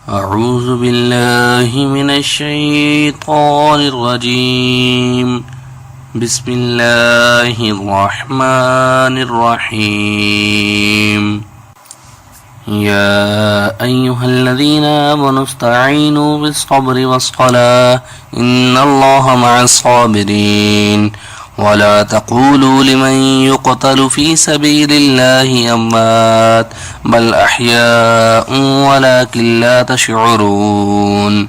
أعوذ بالله من الشيطان الرجيم. بسم الله الرحمن الرحيم. يا أيها الذين آمنوا استعينوا بالصبر والصلاة إن الله مع الصابرين. ولا تقولوا لمن يقتل في سبيل الله أموات بل أحياء ولكن لا تشعرون.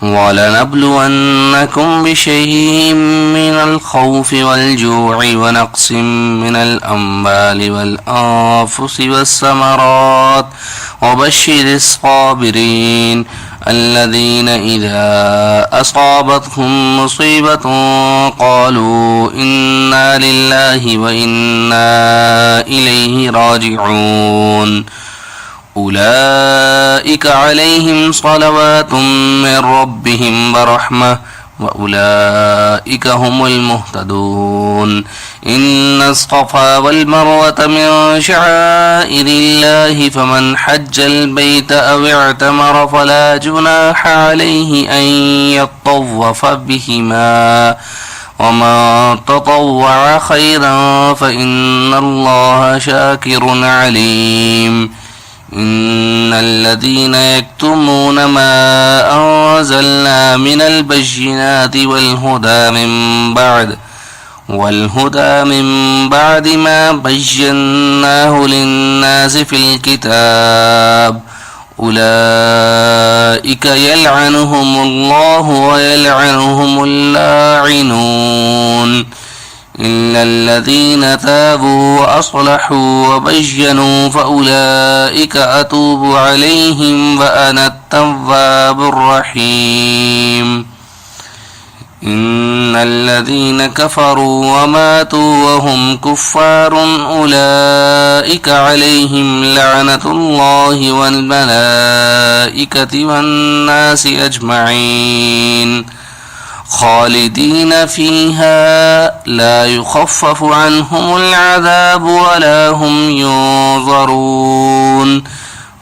ولنبلونكم بشيء من الخوف والجوع ونقص من الأموال والأنفس والثمرات وبشر الصابرين الذين إذا أصابتهم مصيبة قالوا إنا لله وإنا إليه راجعون. أولئك عليهم صلوات من ربهم ورحمة وأولئك هم المهتدون. إن الصفا والمروة من شعائر الله فمن حج البيت أو اعتمر فلا جناح عليه أن يطوف بهما ومن تطوع خيرا فإن الله شاكر عليم. إن الذين يكتمون ما أنزلنا من البينات والهدى من بعد ما بيناه للناس في الكتاب أولئك يلعنهم الله ويلعنهم اللاعنون إلا الذين تابوا وأصلحوا وبينوا فأولئك أتوب عليهم وأنا التواب الرحيم. إن الذين كفروا وماتوا وهم كفار أولئك عليهم لعنة الله والملائكة والناس أجمعين خالدين فيها لا يخفف عنهم العذاب ولا هم ينظرون.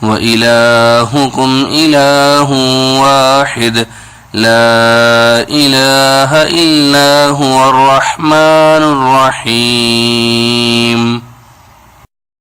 وإلهكم إله واحد لا إله إلا هو الرحمن الرحيم.